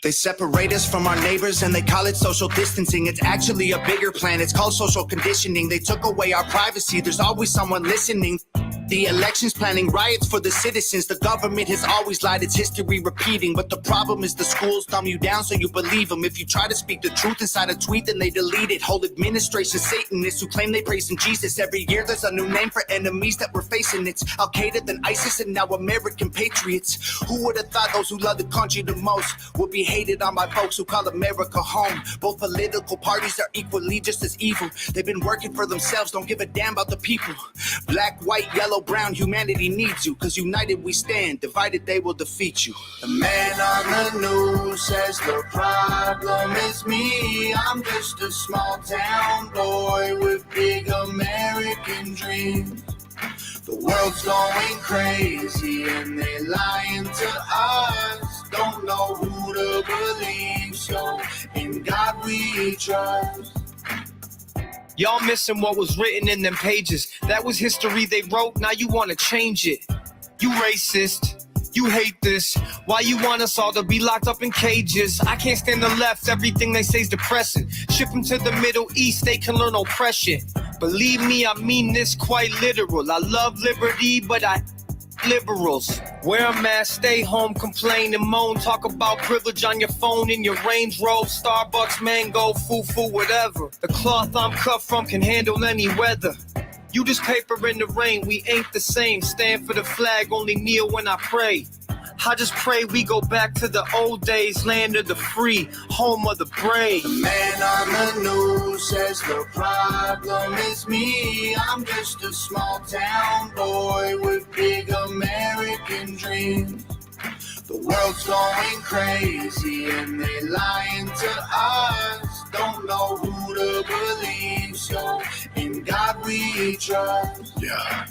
They separate us from our neighbors and they call it social distancing. It's actually a bigger plan. It's called social conditioning. They took away our privacy. There's always someone listening. The elections planning riots for the citizens. The government has always lied. It's history repeating. But the problem is the schools dumb you down so you believe them. If you try to speak the truth inside a tweet, then they delete it. Whole administration Satanists who claim they praise in Jesus. Every year there's a new name for enemies that we're facing. It's Al-Qaeda, then ISIS, and now American patriots. Who would have thought those who love the country the most would be hated on by folks who call America home? Both political parties are equally just as evil. They've been working for themselves, don't give a damn about the people. Black, white, yellow, brown, humanity needs you. Cause united we stand, divided they will defeat you. The man on the news says the problem is me. I'm just a small town boy with big American dreams. The world's going crazy and they lying to us. Don't know who to believe, so in God we trust. Y'all missing what was written in them pages. That was history they wrote, now you want to change it. You racist. You hate this. Why you want us all to be locked up in cages? I can't stand the left. Everything they say is depressing. Ship them to the Middle East. They can learn oppression. Believe me, I mean this quite literal. I love liberty, but I liberals. Wear a mask, stay home, complain and moan. Talk about privilege on your phone in your Range Rover, Starbucks, mango, foo-foo, whatever. The cloth I'm cut from can handle any weather. You just paper in the rain, we ain't the same. Stand for the flag, only kneel when I pray. I just pray we go back to the old days, land of the free, home of the brave. The man on the news says the problem is me. I'm just a small town boy with big American dreams. The world's going crazy and they lying to us. Don't know who to believe, so in God we trust. Yeah.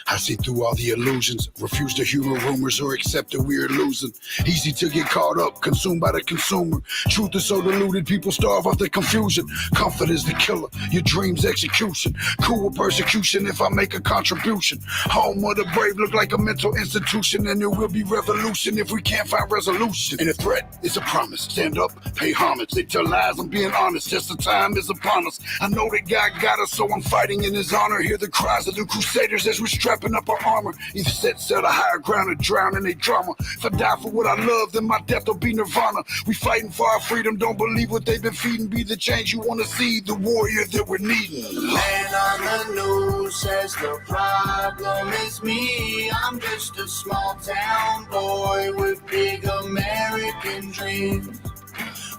I see through all the illusions, refuse to humor rumors or accept that we're losing. Easy to get caught up, consumed by the consumer. Truth is so diluted, people starve off the confusion. Comfort is the killer, your dreams execution. Cool with persecution if I make a contribution. Home of the brave look like a mental institution, and there will be revolution if we can't find resolution. And a threat is a promise, stand up, pay homage. They tell lies, I'm being honest, just the time is upon us. I know that God got us, so I'm fighting in his honor. Hear the cries of the crusaders as we're strapping up our armor. Either set sail to higher ground or drown in a drama. If I die for what I love, then my death will be nirvana. We fighting for our freedom, don't believe what they've been feeding. Be the change you want to see, the warrior that we're needing. The man on the news says the problem is me. I'm just a small town boy with big American dreams.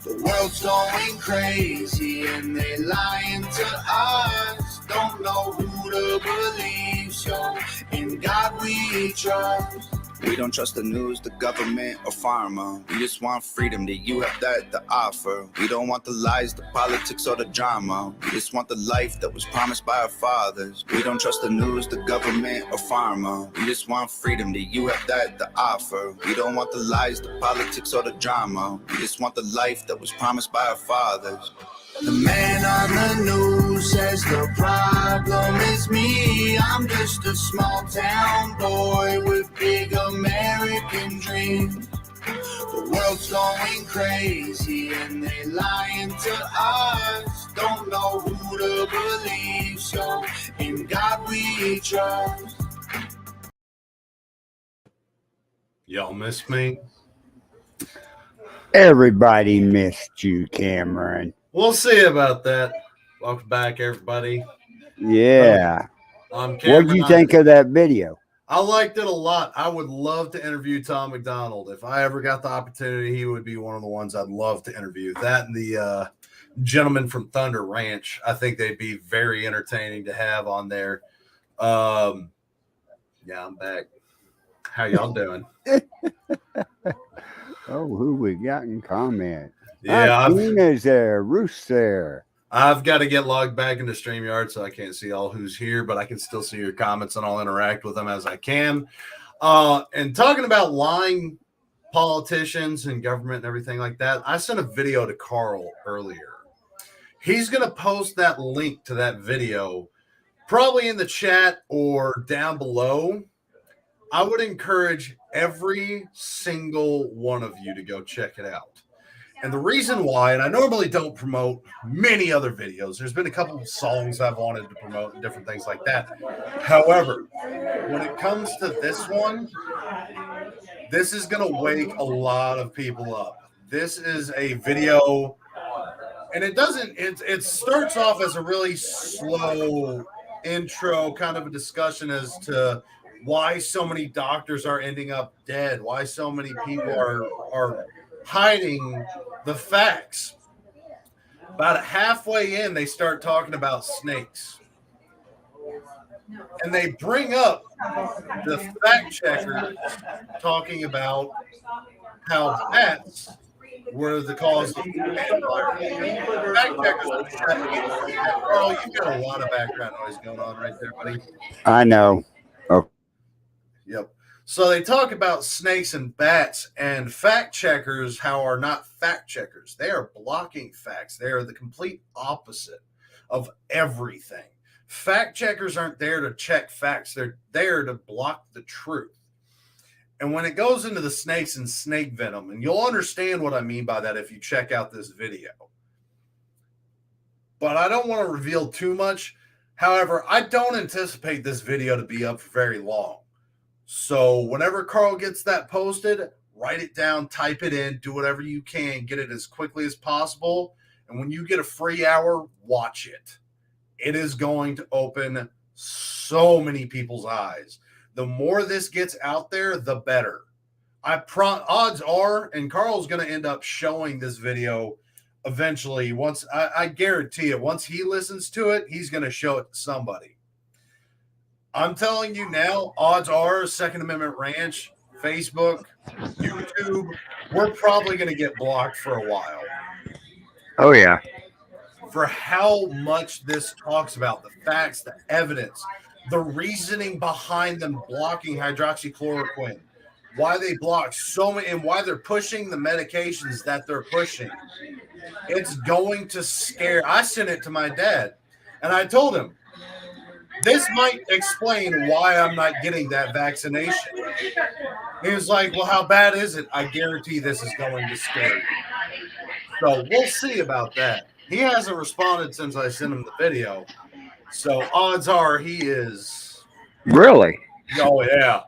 The world's going crazy and they lying to us. Don't know who to believe, so in God we trust. We don't trust the news, the government, or pharma. We just want freedom that you have that to offer. We don't want the lies, the politics, or the drama. We just want the life that was promised by our fathers. We don't trust the news, the government, or pharma. We just want freedom that you have that to offer. We don't want the lies, the politics, or the drama. We just want the life that was promised by our fathers. The man on the news says the problem is me. I'm just a small town boy with big American dreams. The world's going crazy and they lying to us. Don't know who to believe, so in God we trust. Y'all miss me? Everybody missed you, Cameron. We'll see about that. Welcome back, everybody. Yeah. I'm Cameron. What do you think of that video? I liked it a lot. I would love to interview Tom McDonald. If I ever got the opportunity, he would be one of the ones I'd love to interview. That and the gentleman from Thunder Ranch. I think they'd be very entertaining to have on there. Yeah, I'm back. How y'all doing? Oh, who we got in comment? Yeah, Tina's there. Ruth's there. I've got to get logged back into StreamYard, so I can't see all who's here, but I can still see your comments, and I'll interact with them as I can. And talking about lying politicians and government and everything like that, I sent a video to Carl earlier. He's going to post that link to that video probably in the chat or down below. I would encourage every single one of you to go check it out. And the reason why, and I normally don't promote many other videos, there's been a couple of songs I've wanted to promote and different things like that. However, when it comes to this one, this is going to wake a lot of people up. This is a video, and it starts off as a really slow intro, kind of a discussion as to why so many doctors are ending up dead, why so many people are hiding the facts. About halfway in, they start talking about snakes. And they bring up the fact checkers talking about how bats were the cause of the vampire. Fact checkers were shutting it. Carl, you've got a lot of background noise going on right there, buddy. I know. Oh, Yep. So they talk about snakes and bats, and fact checkers, how are not fact checkers. They are blocking facts. They are the complete opposite of everything. Fact checkers aren't there to check facts. They're there to block the truth. And when it goes into the snakes and snake venom, and you'll understand what I mean by that if you check out this video. But I don't want to reveal too much. However, I don't anticipate this video to be up for very long. So whenever Carl gets that posted, write it down, type it in, do whatever you can, get it as quickly as possible. And when you get a free hour, watch it. It is going to open so many people's eyes. The more this gets out there, the better. Odds are, and Carl's going to end up showing this video eventually. Once I guarantee it, once he listens to it, he's going to show it to somebody. I'm telling you now, odds are Second Amendment Ranch, Facebook, YouTube, we're probably going to get blocked for a while. oh yeah. For how much this talks about the facts, the evidence, the reasoning behind them blocking hydroxychloroquine, why they block so many, and why they're pushing the medications that they're pushing. It's going to scare. I sent it to my dad, and I told him, this might explain why I'm not getting that vaccination. He was like, well, how bad is it? I guarantee this is going to scare you. So we'll see about that. He hasn't responded since I sent him the video. So odds are he is. Really? Oh, yeah.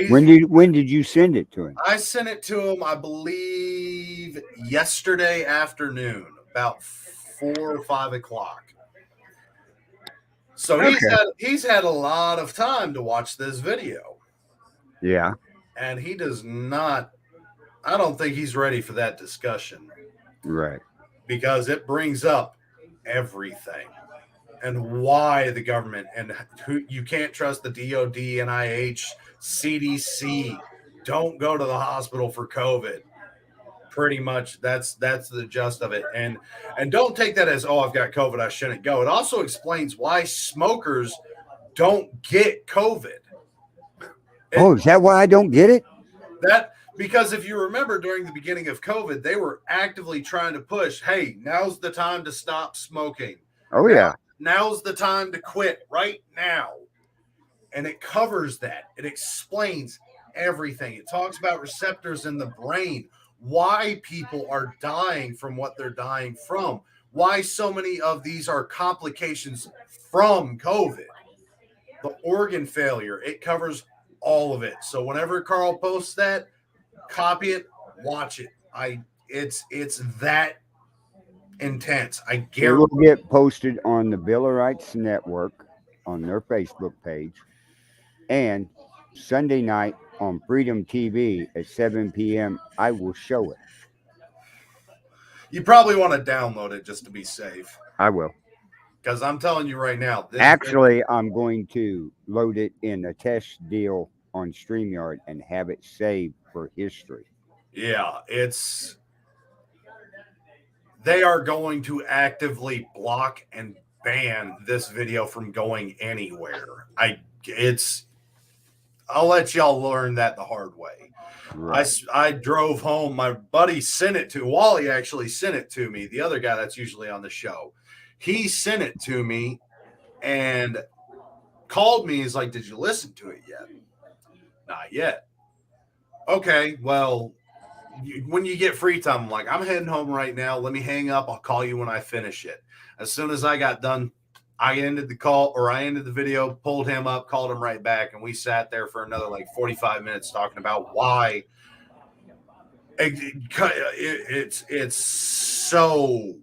When did you send it to him? I sent it to him, I believe, yesterday afternoon, about 4 or 5 o'clock. So he's had a lot of time to watch this video. Yeah. And he does not, I don't think he's ready for that discussion. Right. Because it brings up everything and why the government and who you can't trust the DOD, NIH, CDC. Don't go to the hospital for COVID. Pretty much that's the gist of it. And don't take that as, oh, I've got COVID, I shouldn't go. It also explains why smokers don't get COVID. Is that why I don't get it? Because if you remember during the beginning of COVID, they were actively trying to push, hey, now's the time to stop smoking. Oh, yeah. Now's the time to quit right now. And it covers that. It explains everything. It talks about receptors in the brain, why people are dying from what they're dying from, why so many of these are complications from COVID, the organ failure. It covers all of it. So whenever Carl posts that, copy it, watch it. It's that intense. I guarantee it will get posted on the Bill of Rights Network on their Facebook page, and Sunday night on Freedom TV at 7 p.m. I will show it. You probably want to download it just to be safe. I will. Because I'm telling you right now. Actually, I'm going to load it in a test deal on StreamYard and have it saved for history. Yeah, they are going to actively block and ban this video from going anywhere. I'll let y'all learn that the hard way. Right. I drove home. My buddy sent it to Wally. Actually sent it to me. The other guy that's usually on the show, he sent it to me and called me. He's like, "Did you listen to it yet?" Not yet. Okay, well, when you get free time, I'm like, I'm heading home right now. Let me hang up. I'll call you when I finish it. As soon as I got done, I ended the call or I ended the video, pulled him up, called him right back, and we sat there for another like 45 minutes talking about why it's so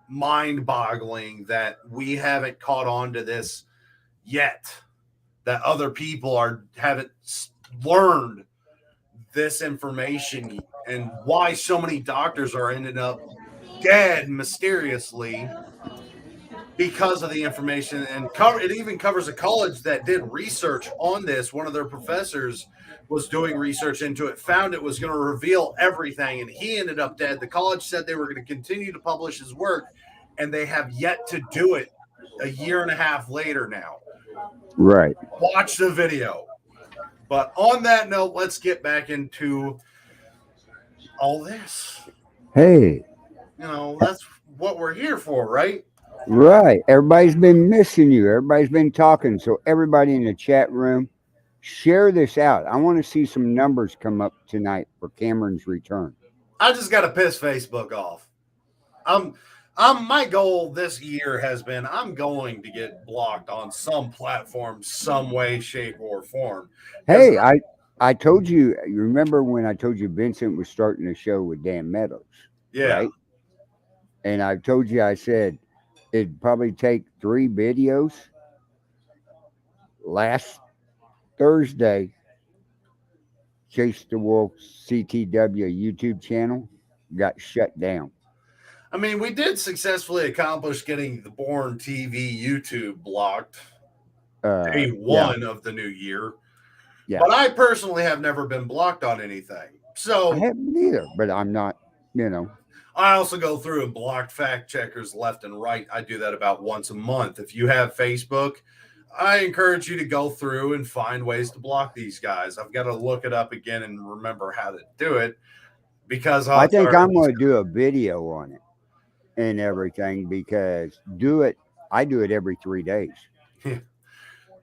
mind-boggling that we haven't caught on to this yet, that other people haven't learned this information, and why so many doctors are ended up dead mysteriously because of the information. And it even covers a college that did research on this. One of their professors was doing research into it, found it was going to reveal everything, and he ended up dead. The college said they were going to continue to publish his work, and they have yet to do it a year and a half later now. Right. Watch the video. But on that note, let's get back into all this. Hey. That's what we're here for, right? Right. Everybody's been missing you. Everybody's been talking. So everybody in the chat room, share this out. I want to see some numbers come up tonight for Cameron's return. I just got to piss Facebook off. My goal this year has been I'm going to get blocked on some platform, some way, shape, or form. Hey, I told you. You remember when I told you Vincent was starting a show with Dan Meadows? Yeah. Right? And I told you, I said it'd probably take 3 videos. Last Thursday, Chase the Wolf CTW YouTube channel got shut down. I mean, we did successfully accomplish getting the Born TV YouTube blocked day one of the new year. Yeah. But I personally have never been blocked on anything. So I haven't either, but I'm not, I also go through and block fact checkers left and right. I do that about once a month. If you have Facebook, I encourage you to go through and find ways to block these guys. I've got to look it up again and remember how to do it, because I think I'm going to do a video on it and everything, because I do it every 3 days.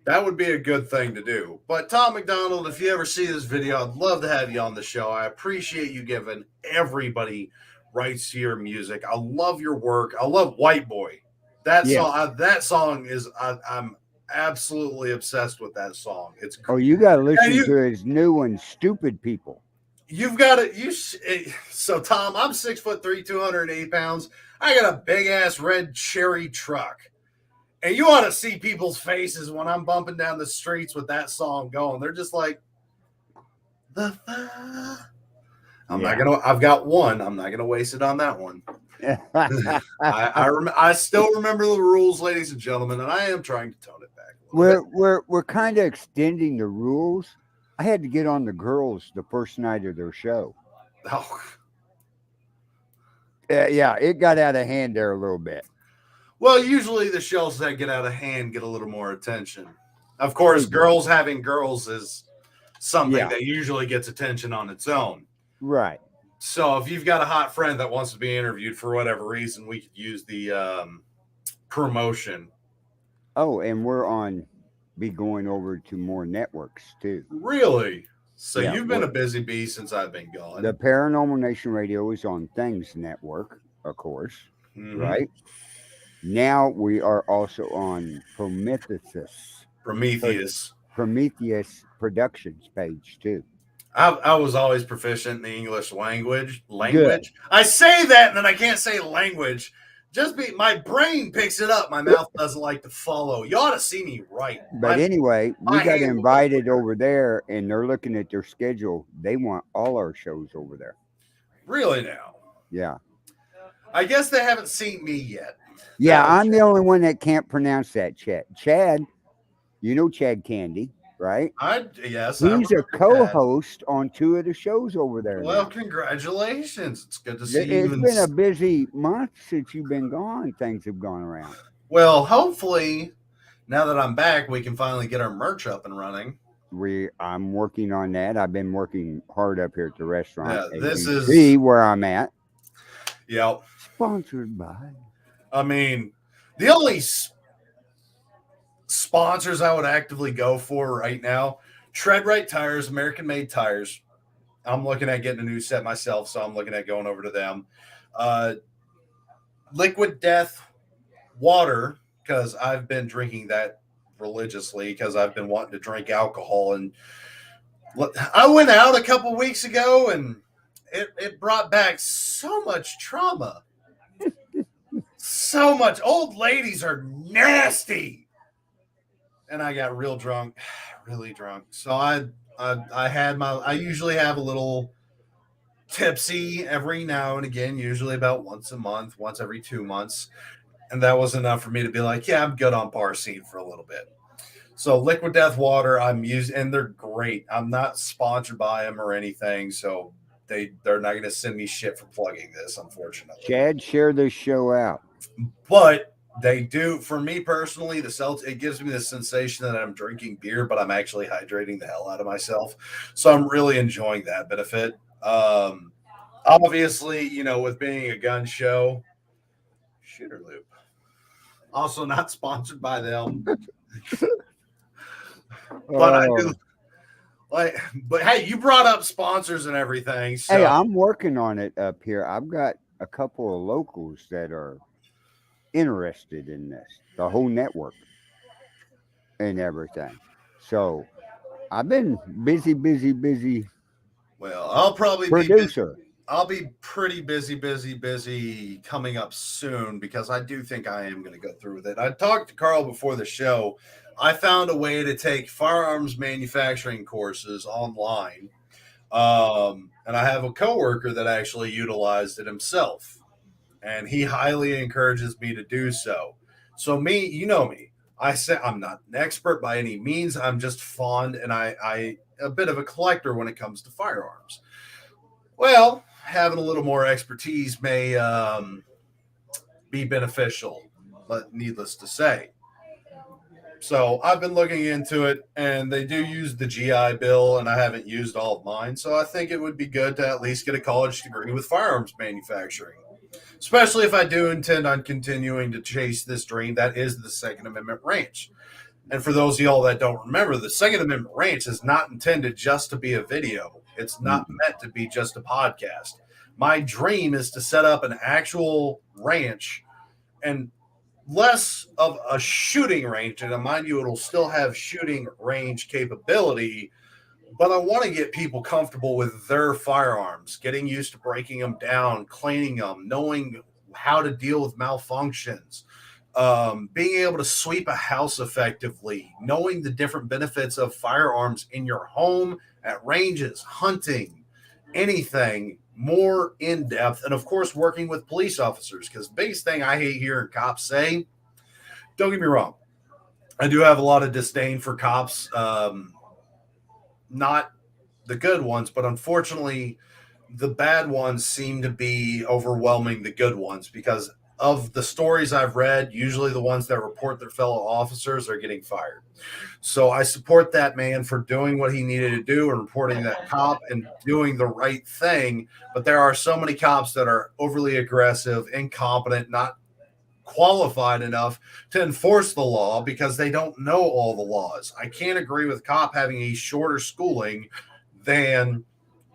That would be a good thing to do. But Tom McDonald, if you ever see this video, I'd love to have you on the show. I appreciate you giving everybody rights to your music. I love your work. I love White Boy. That song is I'm absolutely obsessed with that song. It's great. Oh, you got to listen to his new one, Stupid People. You've got it. So Tom, I'm 6'3", 280 pounds. I got a big ass red cherry truck. And you ought to see people's faces when I'm bumping down the streets with that song going. They're just like, not gonna. I've got one. I'm not gonna waste it on that one. I still remember the rules, ladies and gentlemen, and I am trying to tone it back. We're kind of extending the rules. I had to get on the girls the first night of their show. Oh. Yeah, it got out of hand there a little bit. Well, usually the shows that get out of hand get a little more attention. Of course, girls having girls is something that usually gets attention on its own. Right. So if you've got a hot friend that wants to be interviewed for whatever reason, we could use the promotion. Oh, and we're be going over to more networks too. Really? So you've been a busy bee since I've been gone. The Paranormal Nation Radio is on Things Network, of course. Mm-hmm. Right? Now we are also on Prometheus Productions page too. I was always proficient in the English language. Good. I say that and then I can't say language. My brain picks it up. My mouth doesn't like to follow. You ought to see me right. But anyway, we got invited over there, and they're looking at their schedule. They want all our shows over there. Really now? Yeah. I guess they haven't seen me yet. Yeah, I'm the only one that can't pronounce that. Chad, you know Chad Candy, right? Yes. He's a co-host on 2 of the shows over there. Well, congratulations. It's good to see you. It's been a busy month since you've been gone. Things have gone around. Well, hopefully, now that I'm back, we can finally get our merch up and running. I'm working on that. I've been working hard up here at the restaurant. Yeah, see where I'm at. Yep. Sponsored by. I mean, the only sponsors I would actively go for right now, Tread Right Tires, American made tires. I'm looking at getting a new set myself, so I'm looking at going over to them. Liquid Death water, because I've been drinking that religiously because I've been wanting to drink alcohol. And I went out a couple weeks ago and it brought back so much trauma. So much. Old ladies are nasty. And I got real drunk, really drunk. So I usually have a little tipsy every now and again, usually about once a month, once every 2 months. And that was enough for me to be like, yeah, I'm good on bar scene for a little bit. So Liquid Death water I'm using, and they're great. I'm not sponsored by them or anything, so they're not going to send me shit for plugging this, unfortunately. Chad, share this show out. But they do, for me personally, it gives me the sensation that I'm drinking beer, but I'm actually hydrating the hell out of myself. So I'm really enjoying that benefit. Obviously, with being a gun show, Shooter Loop. Also not sponsored by them. But I do but hey, you brought up sponsors and everything. So. Hey, I'm working on it up here. I've got a couple of locals that are interested in this, the whole network and everything. So I've been busy. Well, I'll probably producer. I'll be pretty busy coming up soon because I do think I am going to go through with it. I talked to Carl before the show. I found a way to take firearms manufacturing courses online. And I have a coworker that actually utilized it himself. And he highly encourages me to do so. So me, you know me. I say I'm not an expert by any means. I'm just fond and I a bit of a collector when it comes to firearms. Well, having a little more expertise may be beneficial, but needless to say. So I've been looking into it, and they do use the GI Bill, and I haven't used all of mine. So I think it would be good to at least get a college degree with firearms manufacturing, especially if I do intend on continuing to chase this dream that is the Second Amendment ranch. And for those of y'all that don't remember, the Second Amendment ranch is not intended just to be a video. It's not meant to be just a podcast. My dream is to set up an actual ranch and less of a shooting range. And mind you, it'll still have shooting range capability, but I want to get people comfortable with their firearms, getting used to breaking them down, cleaning them, knowing how to deal with malfunctions, being able to sweep a house effectively, knowing the different benefits of firearms in your home, at ranges, hunting, anything more in depth. And of course, working with police officers, because the biggest thing I hate hearing cops say, don't get me wrong, I do have a lot of disdain for cops, not the good ones, but unfortunately, the bad ones seem to be overwhelming the good ones because of the stories I've read, usually the ones that report their fellow officers are getting fired. So I support that man for doing what he needed to do and reporting that cop and doing the right thing. But there are so many cops that are overly aggressive, incompetent, not qualified enough to enforce the law because they don't know all the laws. I can't agree with a cop having a shorter schooling than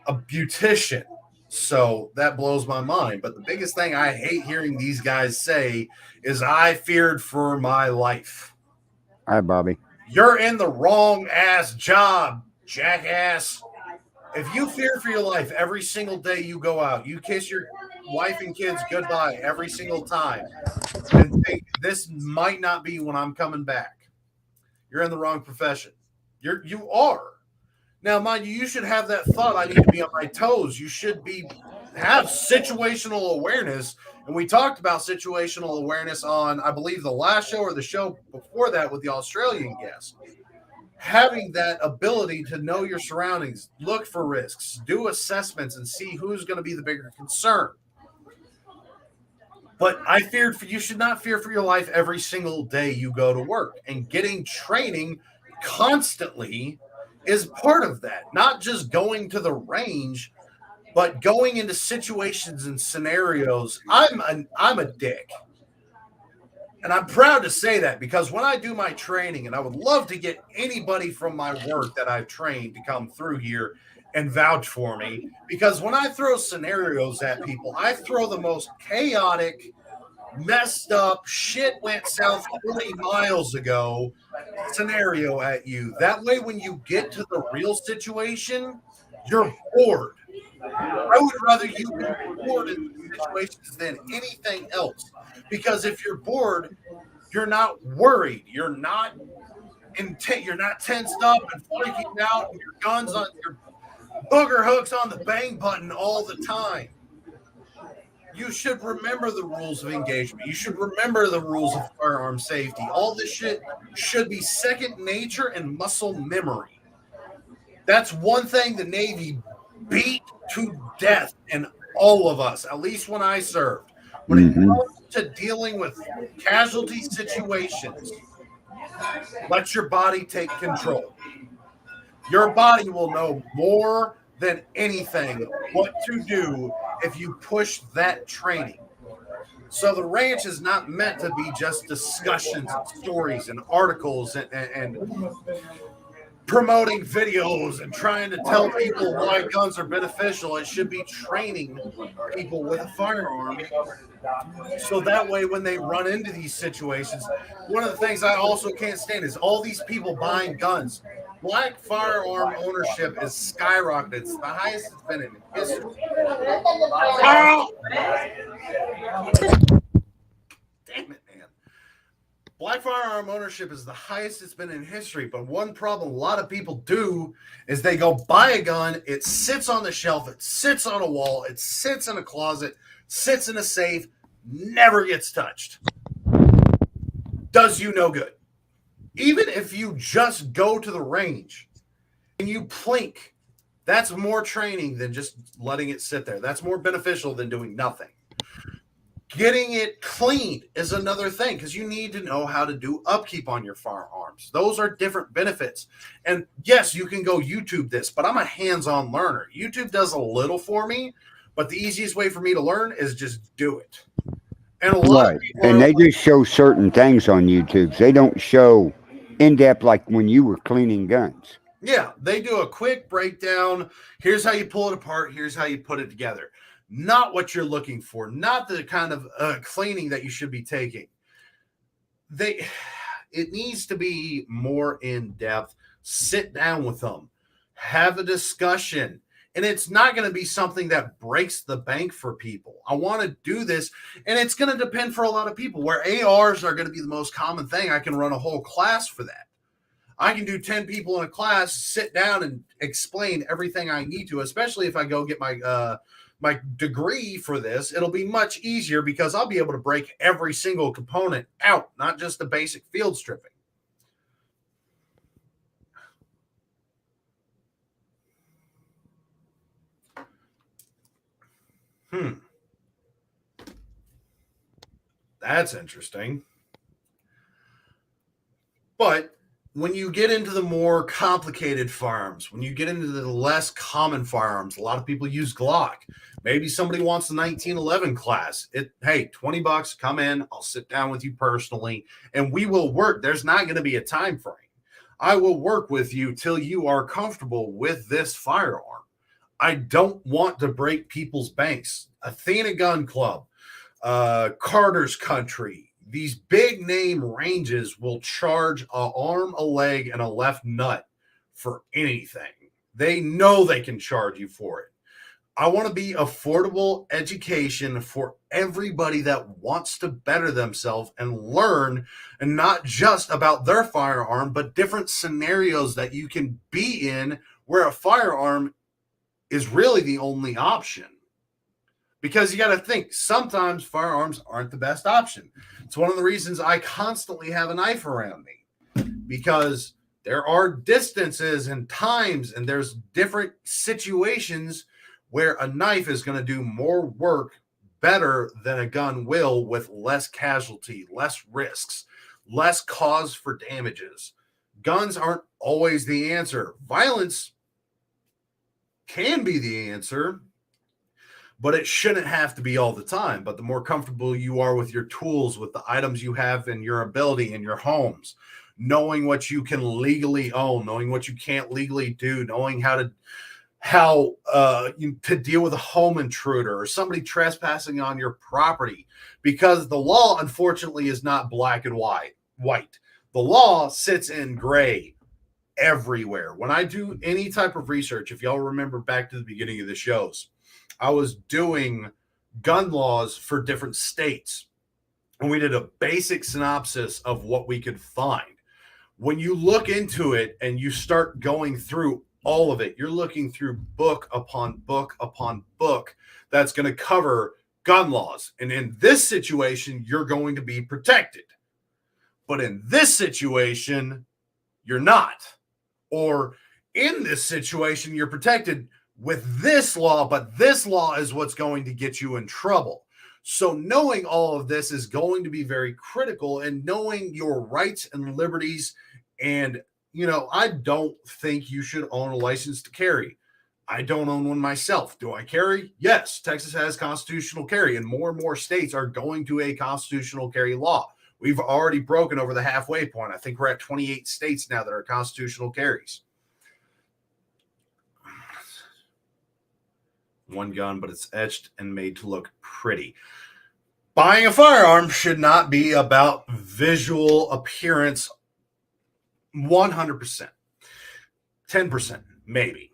a beautician. So that blows my mind. But the biggest thing I hate hearing these guys say is I feared for my life. Hi, Bobby. You're in the wrong ass job, jackass. If you fear for your life every single day you go out, you kiss your wife and kids goodbye every single time, and think this might not be when I'm coming back, you're in the wrong profession. You are. Now, mind you, you should have that thought. I need to be on my toes. You should have situational awareness. And we talked about situational awareness on, I believe, the last show or the show before that with the Australian guest. Having that ability to know your surroundings, look for risks, do assessments, and see who's going to be the bigger concern. But you should not fear for your life every single day you go to work. And getting training constantly is part of that. Not just going to the range, but going into situations and scenarios. I'm a dick. And I'm proud to say that because when I do my training, and I would love to get anybody from my work that I've trained to come through here and vouch for me, because when I throw scenarios at people, I throw the most chaotic, messed up, shit went south 40 miles ago scenario at you. That way, when you get to the real situation, you're bored. I would rather you be bored in these situations than anything else. Because if you're bored, you're not worried. You're not you're not tensed up and freaking out, and your guns on your booger hooks on the bang button all the time. You should remember the rules of engagement. You should remember the rules of firearm safety. All this shit should be second nature and muscle memory. That's one thing the Navy beat to death in all of us, at least when I served. When it comes to dealing with casualty situations, let your body take control. Your body will know more than anything what to do if you push that training. So the ranch is not meant to be just discussions and stories and articles and promoting videos and trying to tell people why guns are beneficial. It should be training people with a firearm. So that way, when they run into these situations, one of the things I also can't stand is all these people buying guns. Black firearm ownership is skyrocketed. It's the highest it's been in history. Damn it, man. Black firearm ownership is the highest it's been in history. But one problem a lot of people do is they go buy a gun. It sits on the shelf. It sits on a wall. It sits in a closet, sits in a safe, never gets touched. Does you no good. Even if you just go to the range and you plink, that's more training than just letting it sit there. That's more beneficial than doing nothing. Getting it cleaned is another thing because you need to know how to do upkeep on your firearms. Those are different benefits. And yes, you can go YouTube this, but I'm a hands-on learner. YouTube does a little for me, but the easiest way for me to learn is just do it. And a lot of people and they just show certain things on YouTube. They don't show in depth like when you were cleaning guns. Yeah, they do a quick breakdown. Here's how you pull it apart. Here's how you put it together. Not what you're looking for. Not the kind of cleaning that you should be taking. It needs to be more in depth. Sit down with them. Have a discussion. And it's not going to be something that breaks the bank for people. I want to do this, and it's going to depend for a lot of people. Where ARs are going to be the most common thing, I can run a whole class for that. I can do 10 people in a class, sit down and explain everything I need to, especially if I go get my my degree for this. It'll be much easier because I'll be able to break every single component out, not just the basic field stripping. That's interesting. But when you get into the more complicated firearms, when you get into the less common firearms, a lot of people use Glock. Maybe somebody wants the 1911 class. Hey, $20, come in. I'll sit down with you personally, and we will work. There's not going to be a time frame. I will work with you till you are comfortable with this firearm. I don't want to break people's banks. Athena Gun Club, Carter's Country, these big name ranges will charge an arm, a leg, and a left nut for anything. They know they can charge you for it. I want to be affordable education for everybody that wants to better themselves and learn, and not just about their firearm, but different scenarios that you can be in where a firearm is really the only option. Because you got to think, sometimes firearms aren't the best option. It's one of the reasons I constantly have a knife around me, because there are distances and times, and there's different situations where a knife is going to do more work better than a gun will, with less casualty, less risks, less cause for damages. Guns aren't always the answer. Violence can be the answer, but it shouldn't have to be all the time. But the more comfortable you are with your tools, with the items you have in your ability in your homes, knowing what you can legally own, knowing what you can't legally do, knowing how to deal with a home intruder or somebody trespassing on your property, because the law, unfortunately, is not black and white. The law sits in gray everywhere. When I do any type of research, if y'all remember back to the beginning of the shows, I was doing gun laws for different states, and we did a basic synopsis of what we could find. When you look into it and you start going through all of it, you're looking through book upon book upon book that's going to cover gun laws. And in this situation, you're going to be protected. But in this situation, you're not. Or in this situation, you're protected with this law, but this law is what's going to get you in trouble. So knowing all of this is going to be very critical, and knowing your rights and liberties. And, I don't think you should own a license to carry. I don't own one myself. Do I carry? Yes. Texas has constitutional carry, and more states are going to a constitutional carry law. We've already broken over the halfway point. I think we're at 28 states now that are constitutional carries. One gun, but it's etched and made to look pretty. Buying a firearm should not be about visual appearance 100%. 10%, maybe.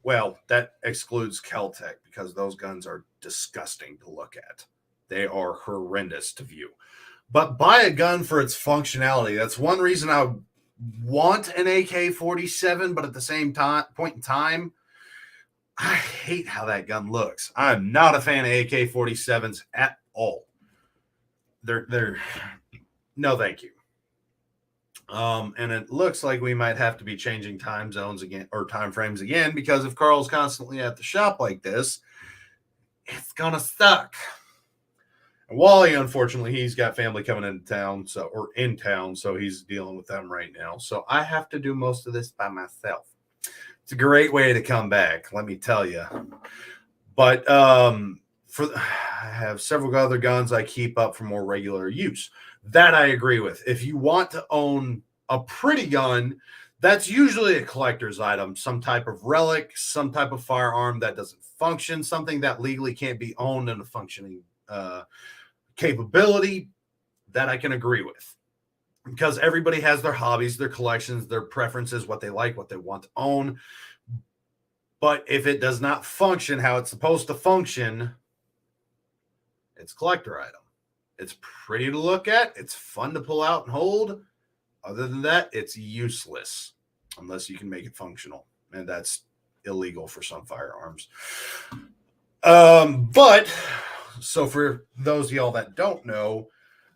Well, that excludes Kel-Tec, because those guns are disgusting to look at. They are horrendous to view. But buy a gun for its functionality. That's one reason I want an AK-47, but at the same point in time, I hate how that gun looks. I'm not a fan of AK-47s at all. They're no thank you. And it looks like we might have to be changing time zones again, or time frames again, because if Carl's constantly at the shop like this, it's gonna suck. And Wally, unfortunately, he's got family coming into town, in town, so he's dealing with them right now. So I have to do most of this by myself. It's a great way to come back, let me tell you. But I have several other guns I keep up for more regular use. That I agree with. If you want to own a pretty gun, that's usually a collector's item, some type of relic, some type of firearm that doesn't function, something that legally can't be owned in a functioning capability. That I can agree with, because everybody has their hobbies, their collections, their preferences, what they like, what they want to own. But if it does not function how it's supposed to function, it's a collector item. It's pretty to look at. It's fun to pull out and hold. Other than that, it's useless unless you can make it functional. And that's illegal for some firearms. But so for those of y'all that don't know,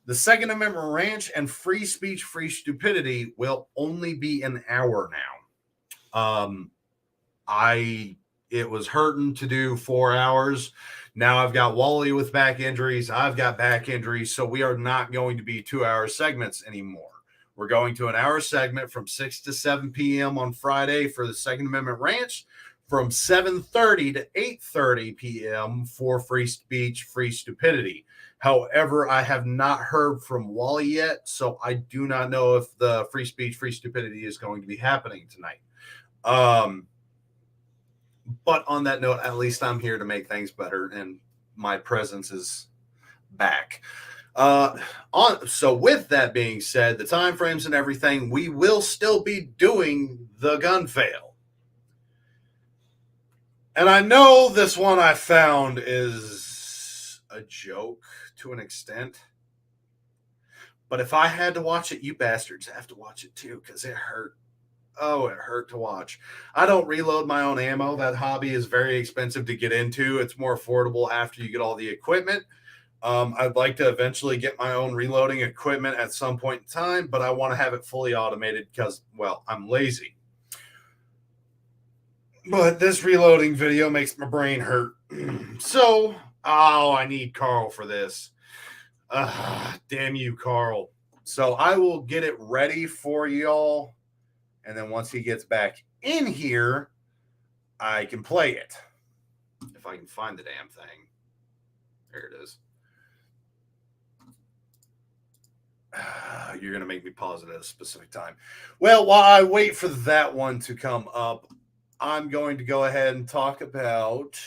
the Second Amendment ranch and free speech, free stupidity will only be an hour now. It was hurting to do 4 hours. Now I've got Wally with back injuries. I've got back injuries. So we are not going to be 2-hour segments anymore. We're going to an hour segment from 6 to 7 p.m. on Friday for the Second Amendment Ranch, from 7:30 to 8:30 p.m. for free speech, free stupidity. However, I have not heard from Wally yet, so I do not know if the free speech, free stupidity is going to be happening tonight. But on that note, at least I'm here to make things better, and my presence is back. So with that being said, the time frames and everything, we will still be doing the gun fail. And I know this one I found is a joke to an extent, but if I had to watch it, you bastards have to watch it too, because it hurt. Oh, it hurt to watch. I don't reload my own ammo. That hobby is very expensive to get into. It's more affordable after you get all the equipment. I'd like to eventually get my own reloading equipment at some point in time, but I want to have it fully automated because, well, I'm lazy. But this reloading video makes my brain hurt. So, I need Carl for this. Damn you, Carl. So I will get it ready for y'all. And then once he gets back in here, I can play it. If I can find the damn thing. There it is. You're going to make me pause it at a specific time. Well, while I wait for that one to come up, I'm going to go ahead and talk about.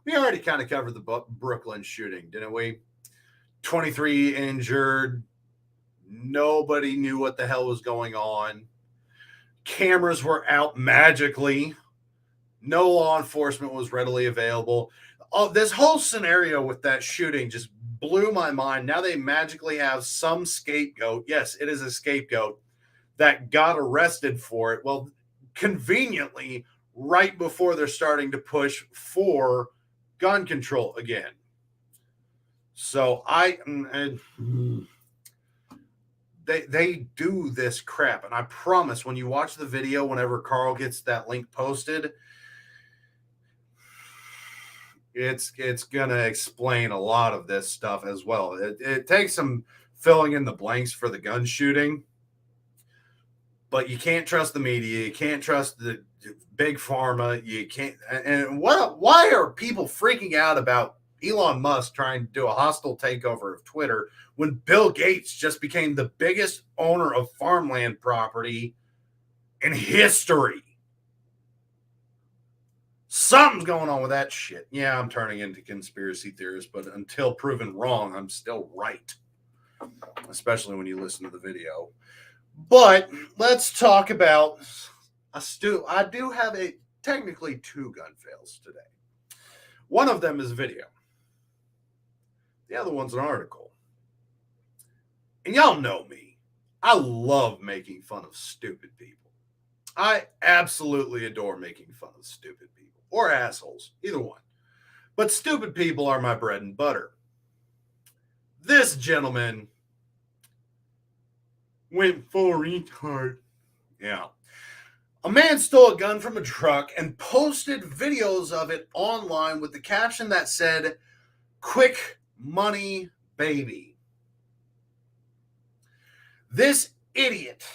We already kind of covered the Brooklyn shooting, didn't we? 23 injured. Nobody knew what the hell was going on. Cameras were out magically. No law enforcement was readily available. Oh, this whole scenario with that shooting just blew my mind. Now they magically have some scapegoat. Yes, it is a scapegoat that got arrested for it. Well, conveniently, right before they're starting to push for gun control again. So they do this crap. And I promise when you watch the video, whenever Carl gets that link posted, it's going to explain a lot of this stuff as well. It takes some filling in the blanks for the gun shooting, but you can't trust the media. You can't trust the big pharma. You can't. And why are people freaking out about Elon Musk trying to do a hostile takeover of Twitter when Bill Gates just became the biggest owner of farmland property in history? Something's going on with that shit. Yeah, I'm turning into conspiracy theorist, but until proven wrong, I'm still right. Especially when you listen to the video. But let's talk about I do have technically 2 gun fails today. One of them is video. The other one's an article. And y'all know me. I love making fun of stupid people. I absolutely adore making fun of stupid people. Or assholes. Either one. But stupid people are my bread and butter. This gentleman went full retard. Yeah. A man stole a gun from a truck and posted videos of it online with the caption that said, "Quick money, baby." This idiot,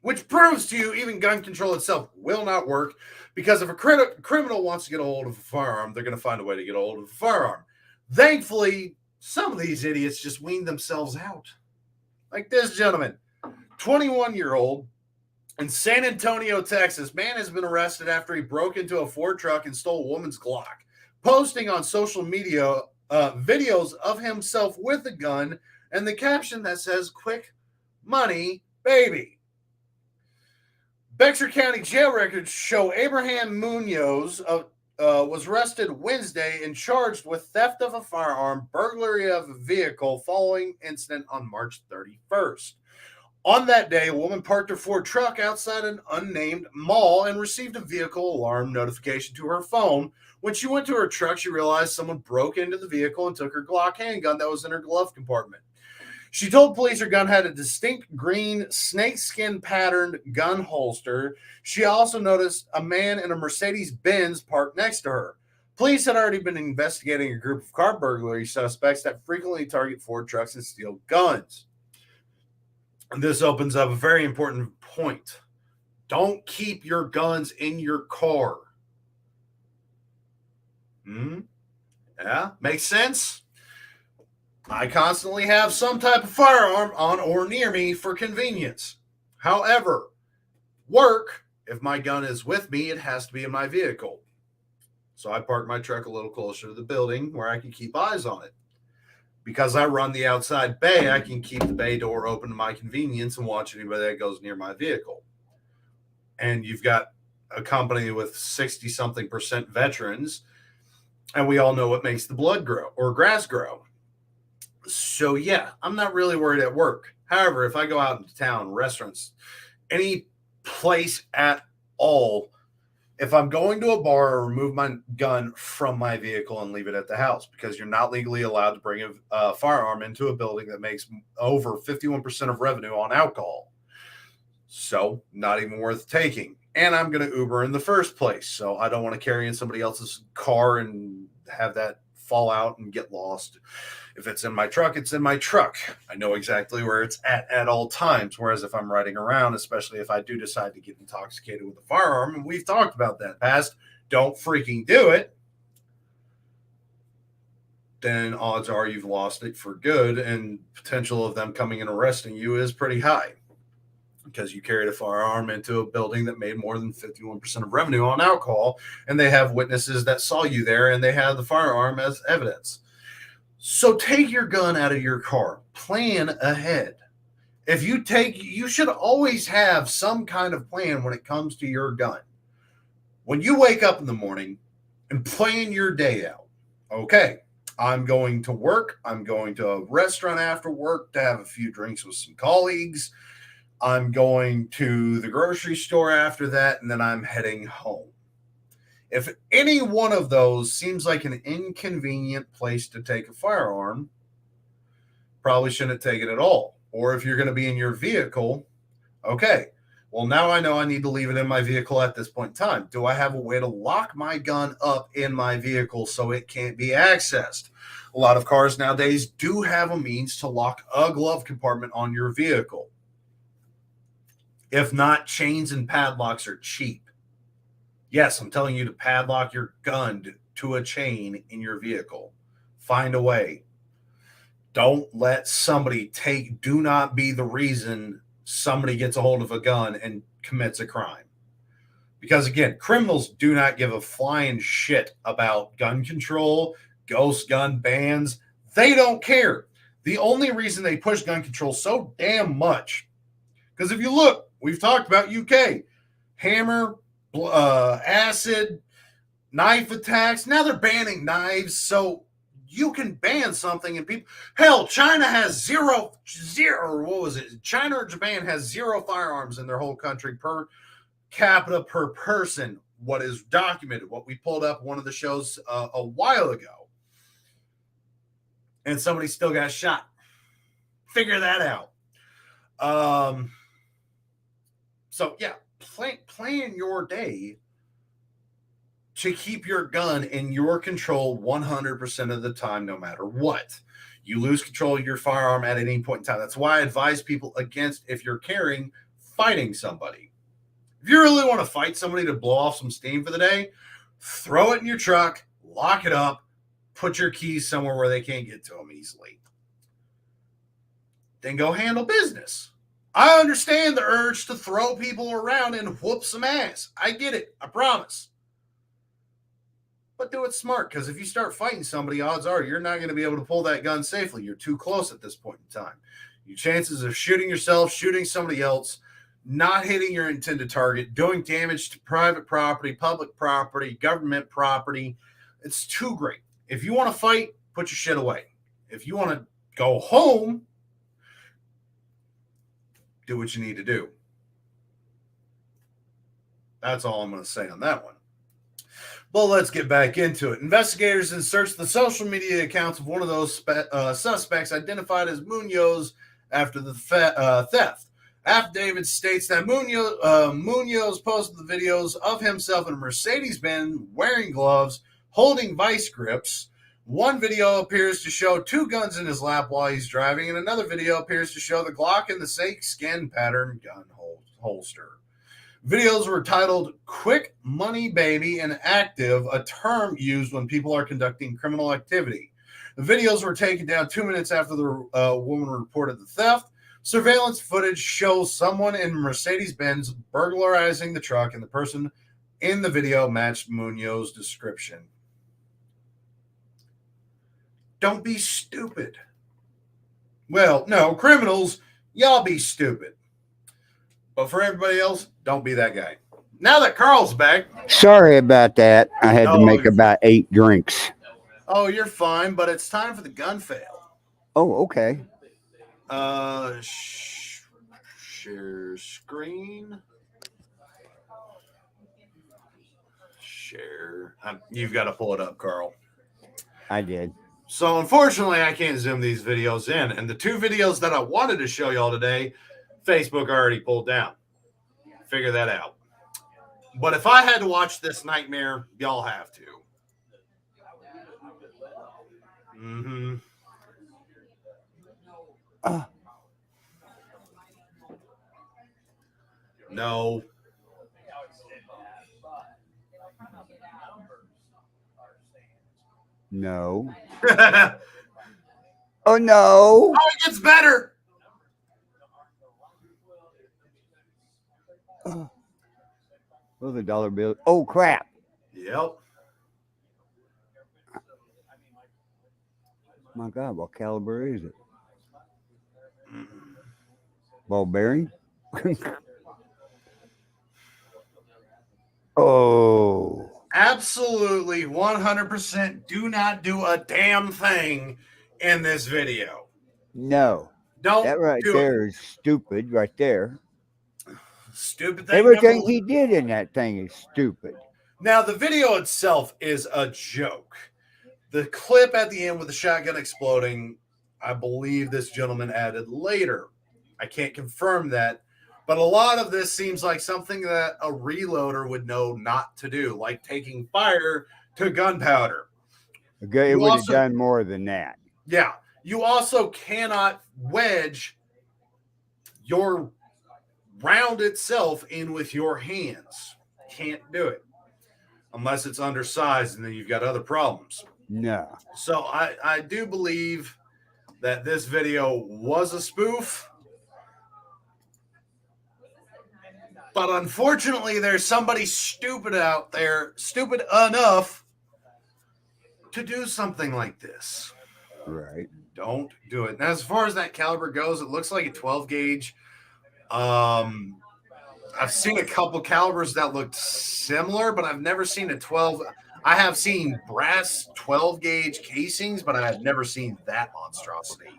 which proves to you even gun control itself will not work, because if a criminal wants to get a hold of a firearm, they're going to find a way to get a hold of a firearm. Thankfully, some of these idiots just wean themselves out. Like this gentleman, 21-year-old in San Antonio, Texas. Man has been arrested after he broke into a Ford truck and stole a woman's Glock, posting on social media videos of himself with a gun and the caption that says, "Quick money, baby." Bexar County jail records show Abraham Munoz was arrested Wednesday and charged with theft of a firearm, burglary of a vehicle following incident on March 31st. On that day, a woman parked her Ford truck outside an unnamed mall and received a vehicle alarm notification to her phone. When she went to her truck, she realized someone broke into the vehicle and took her Glock handgun that was in her glove compartment. She told police her gun had a distinct green snakeskin patterned gun holster. She also noticed a man in a Mercedes-Benz parked next to her. Police had already been investigating a group of car burglary suspects that frequently target Ford trucks and steal guns. And this opens up a very important point. Don't keep your guns in your car. Yeah, makes sense? I constantly have some type of firearm on or near me for convenience. However, work, if my gun is with me, it has to be in my vehicle. So I park my truck a little closer to the building where I can keep eyes on it. Because I run the outside bay, I can keep the bay door open to my convenience and watch anybody that goes near my vehicle. And you've got a company with 60-something% veterans, and we all know what makes the blood grow or grass grow. So, yeah, I'm not really worried at work. However, if I go out into town, restaurants, any place at all, if I'm going to a bar, I'll remove my gun from my vehicle and leave it at the house, because you're not legally allowed to bring a firearm into a building that makes over 51% of revenue on alcohol. So, not even worth taking. And I'm going to Uber in the first place, so I don't want to carry in somebody else's car and have that fall out and get lost. If it's in my truck, it's in my truck. I know exactly where it's at all times. Whereas if I'm riding around, especially if I do decide to get intoxicated with a firearm, and we've talked about that past, don't freaking do it, then odds are you've lost it for good, and potential of them coming and arresting you is pretty high because you carried a firearm into a building that made more than 51% of revenue on alcohol, and they have witnesses that saw you there, and they have the firearm as evidence. So take your gun out of your car. Plan ahead. If you should always have some kind of plan when it comes to your gun. When you wake up in the morning and plan your day out, okay, I'm going to work. I'm going to a restaurant after work to have a few drinks with some colleagues. I'm going to the grocery store after that, and then I'm heading home. If any one of those seems like an inconvenient place to take a firearm, probably shouldn't take it at all. Or if you're going to be in your vehicle, okay, well, now I know I need to leave it in my vehicle at this point in time. Do I have a way to lock my gun up in my vehicle so it can't be accessed? A lot of cars nowadays do have a means to lock a glove compartment on your vehicle. If not, chains and padlocks are cheap. Yes, I'm telling you to padlock your gun to a chain in your vehicle. Find a way. Don't let somebody do not be the reason somebody gets a hold of a gun and commits a crime. Because again, criminals do not give a flying shit about gun control, ghost gun bans. They don't care. The only reason they push gun control so damn much, because if you look, we've talked about UK, hammer, acid, knife attacks. Now they're banning knives, so you can ban something and people. Hell, China has zero. What was it? China or Japan has 0 firearms in their whole country per capita per person. What is documented? What we pulled up one of the shows a while ago, and somebody still got shot. Figure that out. So yeah, plan your day to keep your gun in your control 100% of the time, no matter what. You lose control of your firearm at any point in time. That's why I advise people against, if you're carrying, fighting somebody. If you really want to fight somebody to blow off some steam for the day, throw it in your truck, lock it up, put your keys somewhere where they can't get to them easily. Then go handle business. I understand the urge to throw people around and whoop some ass. I get it. I promise. But do it smart, because if you start fighting somebody, odds are you're not going to be able to pull that gun safely. You're too close at this point in time. Your chances of shooting yourself, shooting somebody else, not hitting your intended target, doing damage to private property, public property, government property, it's too great. If you want to fight, put your shit away. If you want to go home, do what you need to do. That's all I'm going to say on that one. Well, let's get back into it. Investigators then searched the social media accounts of one of those suspects identified as Munoz after the theft. Affidavit states that Munoz posted the videos of himself in a Mercedes-Benz wearing gloves, holding vice grips. One video appears to show 2 guns in his lap while he's driving, and another video appears to show the Glock in the snake skin pattern gun holster. Videos were titled Quick Money Baby and Active, a term used when people are conducting criminal activity. The videos were taken down 2 minutes after the woman reported the theft. Surveillance footage shows someone in Mercedes-Benz burglarizing the truck, and the person in the video matched Munoz's description. Don't be stupid. Well, no, criminals, y'all be stupid. But for everybody else, don't be that guy. Now that Carl's back. Sorry about that. I had to make about 8 drinks. Oh, you're fine, but it's time for the gun fail. Oh, okay. Share screen. Share. You've got to pull it up, Carl. I did. So unfortunately, I can't zoom these videos in. And the 2 videos that I wanted to show y'all today, Facebook already pulled down. Figure that out. But if I had to watch this nightmare, y'all have to. Mm-hmm. No. No. Oh, Oh no. it gets better. Oh, the dollar bill. Oh crap. Yep. My God, what caliber is it? Ball bearing? Oh. Absolutely 100% do not do a damn thing in this video. No. Don't That right do it. there is stupid right there. Stupid thing number Everything one. he did in that thing is stupid. Now, the video itself is a joke. The clip at the end with the shotgun exploding, I believe this gentleman added later. I can't confirm that, but a lot of this seems like something that a reloader would know not to do, like taking fire to gunpowder. Okay, it You would have also, done more than that. yeah, you also cannot wedge your round itself in with your hands. Can't do it unless it's undersized, and then you've got other problems. No. So I do believe that this video was a spoof. But unfortunately, there's somebody stupid out there, stupid enough to do something like this. Right. Don't do it. Now, as far as that caliber goes, it looks like a 12 gauge. I've seen a couple calibers that looked similar, but I've never seen a 12. I have seen brass 12 gauge casings, but I have never seen that monstrosity.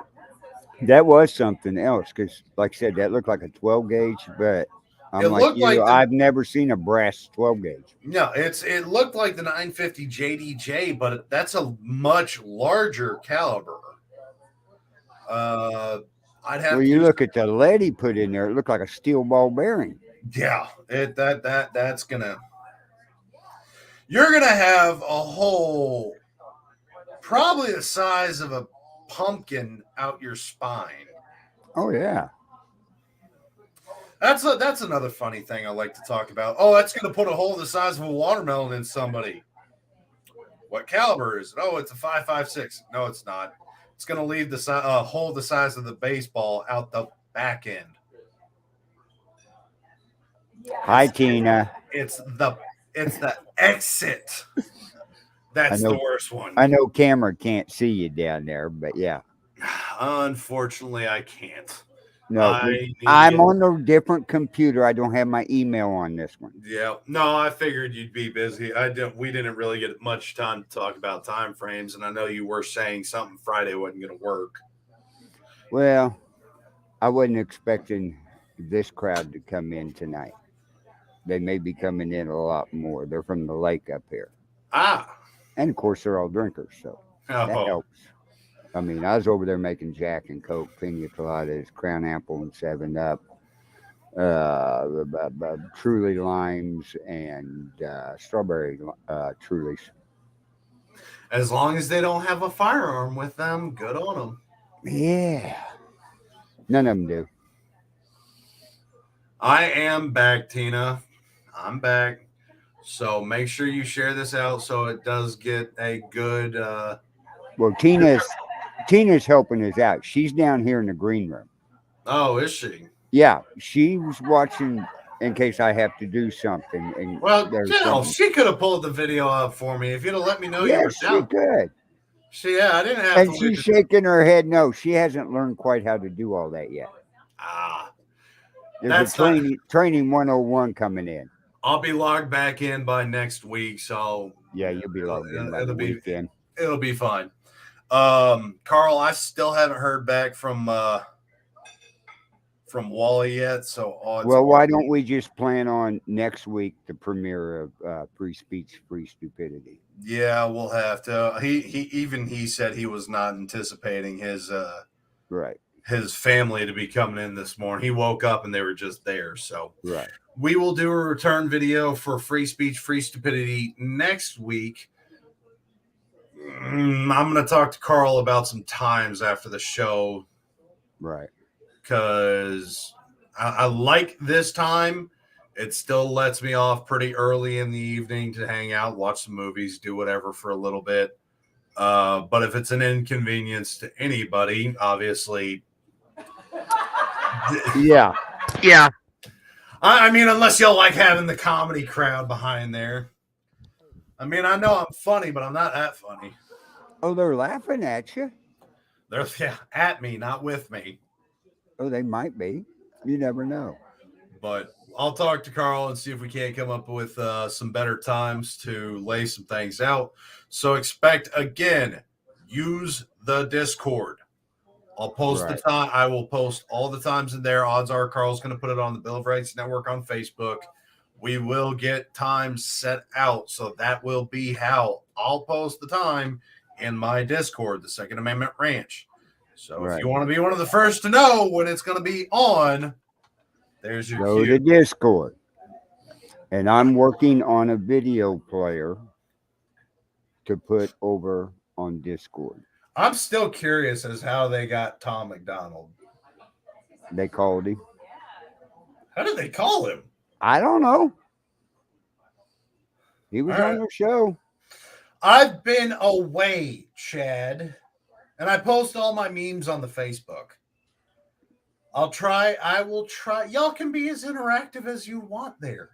That was something else because, like I said, that looked like a 12 gauge, but I'm It like looked you, like the I've never seen a brass 12 gauge. no, it looked like the 950 JDJ, but that's a much larger caliber. I'd have Well, to you do, look at the lead he put in there, it looked like a steel ball bearing. yeah, that's gonna you're gonna have a hole probably the size of a pumpkin out your spine. Oh, yeah. That's another funny thing I like to talk about. Oh, that's gonna put a hole the size of a watermelon in somebody. What caliber is it? Oh, it's a 5.56. No, it's not. It's going to leave the hole the size of the baseball out the back end. Hi, Tina. It's the exit. That's the worst one. I know camera can't see you down there, but yeah. Unfortunately, I can't. No, I'm on a different computer. I don't have my email on this one. Yeah, no, I figured you'd be busy. We didn't really get much time to talk about time frames, and I know you were saying something Friday wasn't going to work. Well, I wasn't expecting this crowd to come in tonight. They may be coming in a lot more. They're from the lake up here. Ah. And of course, they're all drinkers, so that helps. I mean, I was over there making Jack and Coke, Pina Coladas, Crown Apple and 7-Up, Truly Limes, and Strawberry Trulies. As long as they don't have a firearm with them, good on them. Yeah. None of them do. I am back, Tina. I'm back. So make sure you share this out so it does get a good... Well, Tina's helping us out. She's down here in the green room. Oh, is she? Yeah, she was watching in case I have to do something. And well, she could have pulled the video up for me if you'd have let me know you were down. She could. I didn't have and to. And she's shaking her head. No, she hasn't learned quite how to do all that yet. There's a training 101 coming in. I'll be logged back in by next week. So yeah, you'll be logged in by the weekend. It'll be fine. Carl, I still haven't heard back from Wally yet. So why don't we just plan on next week the premiere of Free Speech, Free Stupidity? Yeah, we'll have to. He said he was not anticipating his his family to be coming in this morning. He woke up and they were just there. So we will do a return video for Free Speech, Free Stupidity next week. I'm going to talk to Carl about some times after the show. Right. Because I like this time. It still lets me off pretty early in the evening to hang out, watch some movies, do whatever for a little bit. But if it's an inconvenience to anybody, obviously, Yeah. I mean, unless y'all like having the comedy crowd behind there. I mean, I know I'm funny, but I'm not that funny. Oh, they're laughing at you. They're at me, not with me. Oh, they might be. You never know. But I'll talk to Carl and see if we can't come up with some better times to lay some things out. So expect, again, use the Discord. I'll post the Right. time. I will post all the times in there. Odds are Carl's going to put it on the Bill of Rights Network on Facebook. We will get times set out. So that will be how I'll post the time in my Discord, the Second Amendment Ranch. So if Right. you want to be one of the first to know when it's going to be on, there's your Go cue. to Discord. And I'm working on a video player to put over on Discord. I'm still curious as how they got Tom McDonald. They called him. How did they call him? I don't know. He was All on right. the show. I've been away, Chad, and I post all my memes on the Facebook. I will try. Y'all can be as interactive as you want there.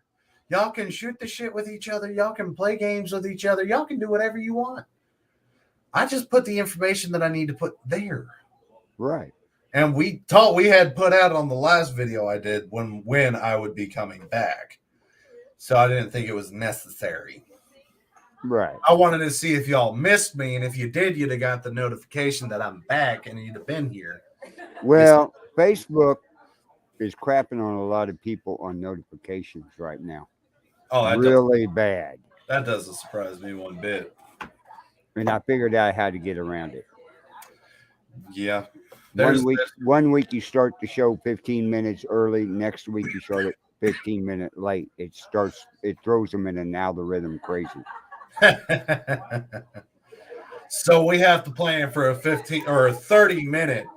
Y'all can shoot the shit with each other. Y'all can play games with each other. Y'all can do whatever you want. I just put the information that I need to put there. Right. And we had put out on the last video I did when I would be coming back. So I didn't think it was necessary. Right. I wanted to see if y'all missed me, and if you did, you'd have got the notification that I'm back and you'd have been here. Well, Facebook is crapping on a lot of people on notifications right now. Oh, Really bad. that doesn't surprise me one bit. And I figured out how to get around it. Yeah. One week you start the show 15 minutes early. Next week you start it 15 minutes late. It throws them in an algorithm crazy. So we have to plan for a 15 or a 30-minute.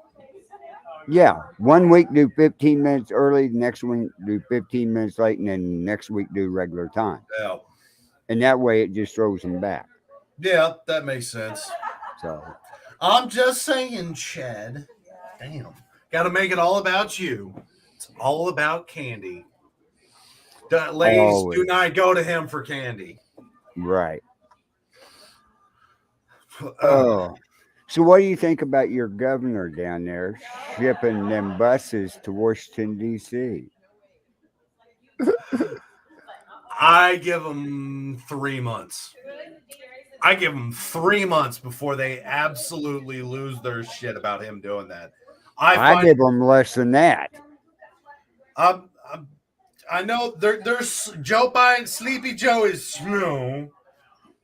Yeah. 1 week do 15 minutes early. Next week do 15 minutes late. And then next week do regular time. Yeah. And that way it just throws them back. Yeah, that makes sense. So I'm just saying, Chad. Damn. Got to make it all about you. It's all about candy. Ladies, Always. do not go to him for candy. right. Oh. So what do you think about your governor down there shipping them buses to Washington, D.C.? I give them 3 months. I give them 3 months before they absolutely lose their shit about him doing that. I give them less than that. I know there's Joe Biden, Sleepy Joe is slow.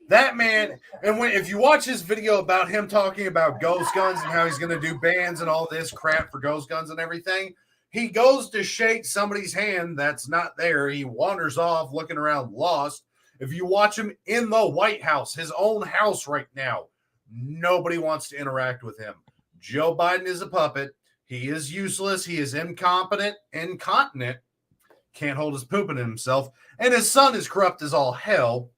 That man, and if you watch his video about him talking about ghost guns and how he's going to do bans and all this crap for ghost guns and everything, he goes to shake somebody's hand that's not there. He wanders off looking around lost. If you watch him in the White House, his own house right now, nobody wants to interact with him. Joe Biden is a puppet. He is useless. He is incompetent, incontinent, can't hold his poop in himself, and his son is corrupt as all hell.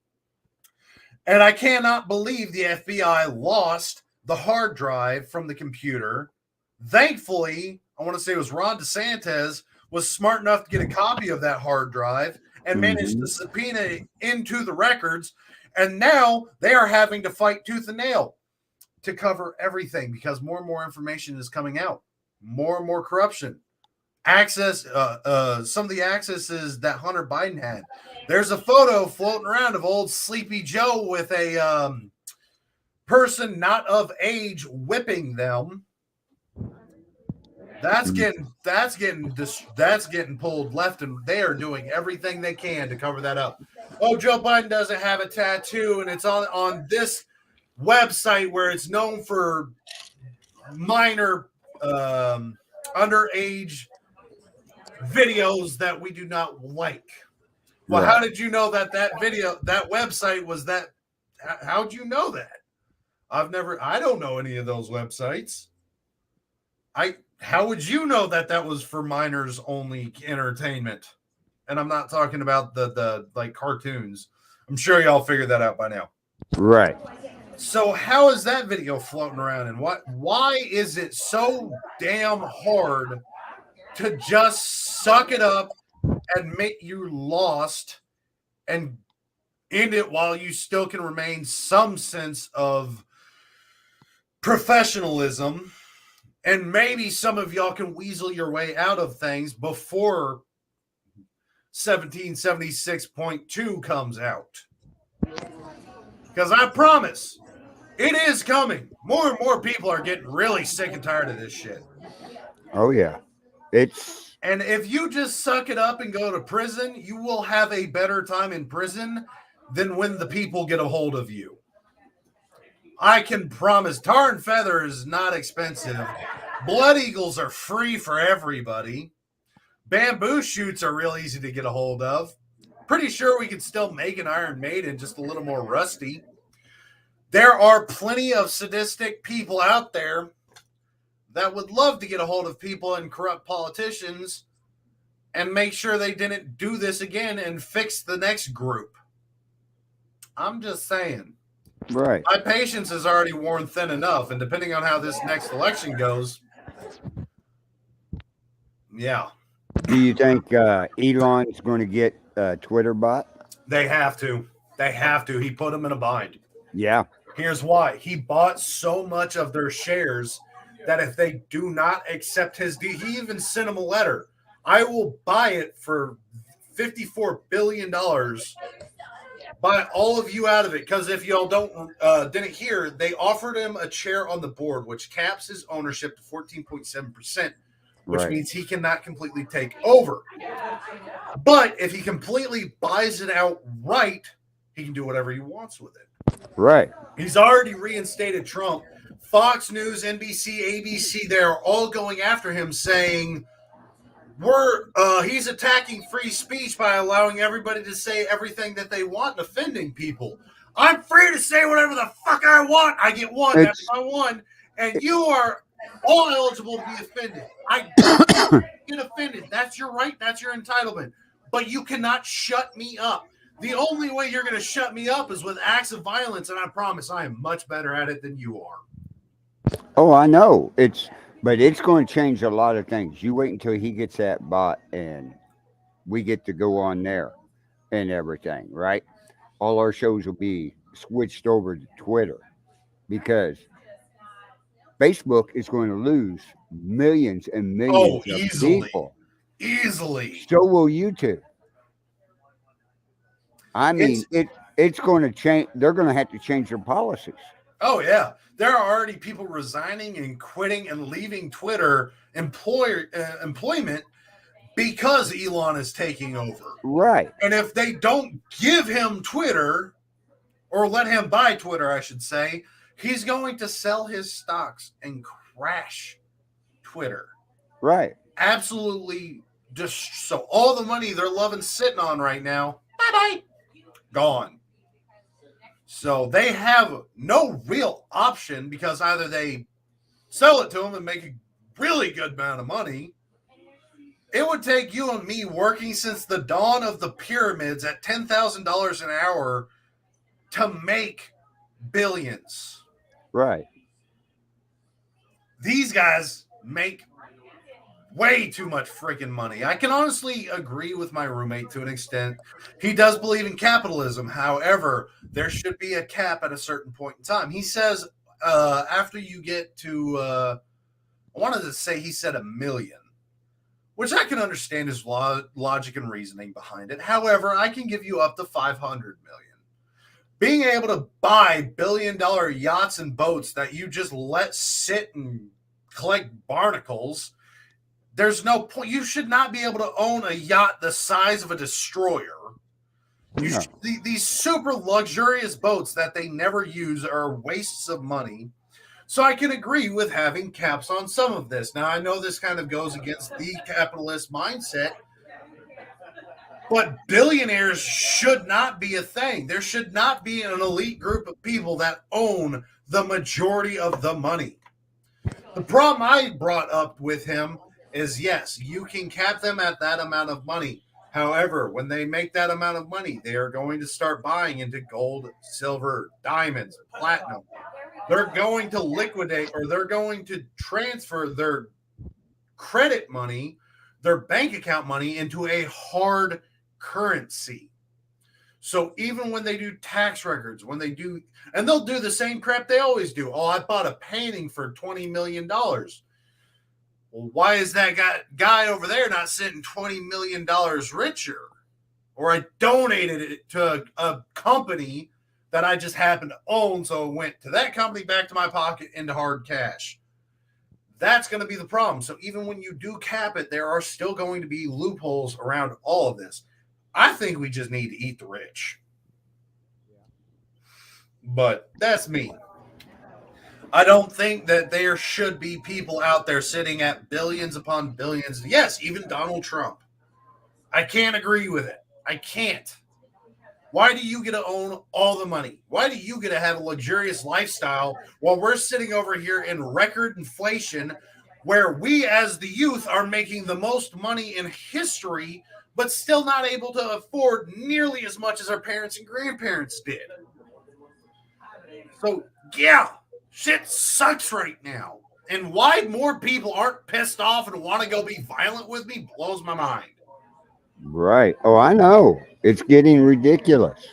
And I cannot believe the FBI lost the hard drive from the computer. Thankfully, I want to say it was Ron DeSantis was smart enough to get a copy of that hard drive and managed to subpoena it into the records. And now they are having to fight tooth and nail to cover everything because more and more information is coming out. More and more corruption. Access, some of the accesses that Hunter Biden had. There's a photo floating around of old Sleepy Joe with a person not of age whipping them. That's getting pulled left, and they are doing everything they can to cover that up. Oh, Joe Biden doesn't have a tattoo, and it's on this website where it's known for minor underage videos that we do not like. Well, Right. how did you know that website was that? How'd you know that? I don't know any of those websites. How would you know that was for minors only entertainment? And I'm not talking about the like cartoons. I'm sure y'all figured that out by now. Right. So how is that video floating around, and why is it so damn hard to just suck it up, admit you lost, and end it while you still can remain some sense of professionalism, and maybe some of y'all can weasel your way out of things before 1776.2 comes out? Because I promise it is coming. More and more people are getting really sick and tired of this shit. Oh yeah, it's And if you just suck it up and go to prison, you will have a better time in prison than when the people get a hold of you. I can promise. Tar and feather is not expensive. Blood eagles are free for everybody. Bamboo shoots are real easy to get a hold of. Pretty sure we could still make an Iron Maiden, just a little more rusty. There are plenty of sadistic people out there that would love to get a hold of people and corrupt politicians and make sure they didn't do this again and fix the next group. I'm just saying. right. My patience is already worn thin enough, and depending on how this next election goes, yeah. Do you think Elon's going to get a Twitter bot? They have to. They have to. He put them in a bind. Yeah. Here's why. He bought so much of their shares that if they do not accept his deal, he even sent them a letter. I will buy it for $54 billion. Buy all of you out of it. Because if y'all didn't hear, they offered him a chair on the board, which caps his ownership to 14.7%, which Right. means he cannot completely take over. But if he completely buys it outright, he can do whatever he wants with it. Right. He's already reinstated Trump. Fox News, NBC, ABC, they're all going after him saying he's attacking free speech by allowing everybody to say everything that they want and offending people. I'm free to say whatever the fuck I want. I get one. That's my one. And you are all eligible to be offended. I get offended. That's your right. That's your entitlement. But you cannot shut me up. The only way you're going to shut me up is with acts of violence, and I promise I am much better at it than you are. Oh, I know. But it's going to change a lot of things. You wait until he gets that bot and we get to go on there and everything, right? All our shows will be switched over to Twitter because Facebook is going to lose millions and millions of easily. people. Easily. So will YouTube. I mean, it's going to change. They're going to have to change their policies. Oh, yeah. There are already people resigning and quitting and leaving Twitter employment because Elon is taking over. Right. And if they don't give him Twitter, or let him buy Twitter, I should say, he's going to sell his stocks and crash Twitter. Right. Absolutely. So all the money they're loving sitting on right now, bye-bye, gone. So they have no real option because either they sell it to them and make a really good amount of money. It would take you and me working since the dawn of the pyramids at $10,000 an hour to make billions. Right. These guys make way too much freaking money. I can honestly agree with my roommate to an extent. He does believe in capitalism. However, there should be a cap at a certain point in time. He says after you get to, I wanted to say he said 1 million, which I can understand his logic and reasoning behind it. However, I can give you up to 500 million. Being able to buy billion-dollar yachts and boats that you just let sit and collect barnacles, there's no point. You should not be able to own a yacht the size of a destroyer. These super luxurious boats that they never use are wastes of money. So I can agree with having caps on some of this. Now, I know this kind of goes against the capitalist mindset, but billionaires should not be a thing. There should not be an elite group of people that own the majority of the money. The problem I brought up with him is, yes, you can cap them at that amount of money. However, when they make that amount of money, they are going to start buying into gold, silver, diamonds, platinum. They're going to liquidate, or they're going to transfer their credit money, their bank account money, into a hard currency. So even when they do tax records, when they do, and they'll do the same crap they always do. Oh, I bought a painting for $20 million. Well, why is that guy over there not sitting $20 million richer? Or I donated it to a company that I just happened to own, so it went to that company, back to my pocket, into hard cash. That's going to be the problem. So even when you do cap it, there are still going to be loopholes around all of this. I think we just need to eat the rich. But that's me. I don't think that there should be people out there sitting at billions upon billions. Yes, even Donald Trump. I can't agree with it. I can't. Why do you get to own all the money? Why do you get to have a luxurious lifestyle while we're sitting over here in record inflation, where we as the youth are making the most money in history, but still not able to afford nearly as much as our parents and grandparents did? So, yeah, shit sucks right now. And why more people aren't pissed off and want to go be violent with me blows my mind. Right. Oh, I know. It's getting ridiculous.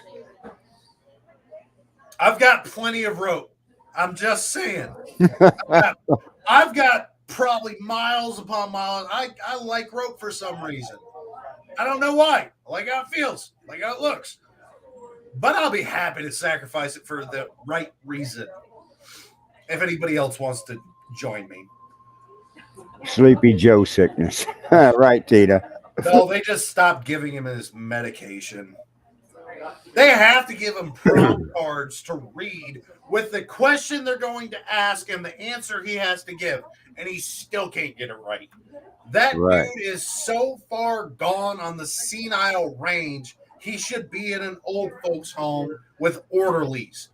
I've got plenty of rope. I'm just saying. I've got probably miles upon miles. I like rope for some reason. I don't know why. I like how it feels. I like how it looks. But I'll be happy to sacrifice it for the right reason. If anybody else wants to join me. Sleepy Joe sickness. Right, Tita. No, they just stopped giving him his medication. They have to give him prompt cards to read with the question they're going to ask and the answer he has to give, and he still can't get it right. That dude is so far gone on the senile range, he should be in an old folks' home with orderlies,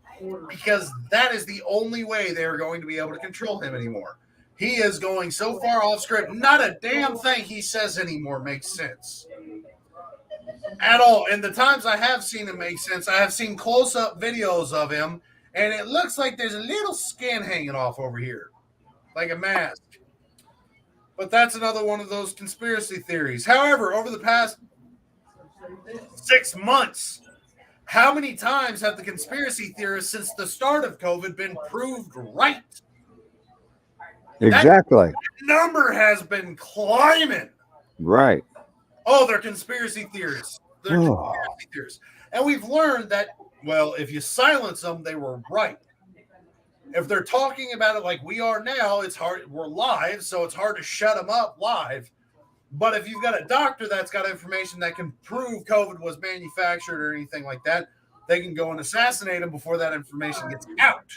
because that is the only way they're going to be able to control him anymore. He is going so far off script, not a damn thing he says anymore makes sense at all. And the times I have seen him make sense, I have seen close-up videos of him, and it looks like there's a little skin hanging off over here, like a mask. But that's another one of those conspiracy theories. However, over the past 6 months, how many times have the conspiracy theorists since the start of COVID been proved right? Exactly. That number has been climbing. Right. Oh, they're conspiracy theorists. They're conspiracy theorists. And we've learned that, well, if you silence them, they were right. If they're talking about it like we are now, it's hard. We're live, so it's hard to shut them up live. But if you've got a doctor that's got information that can prove COVID was manufactured or anything like that, they can go and assassinate them before that information gets out.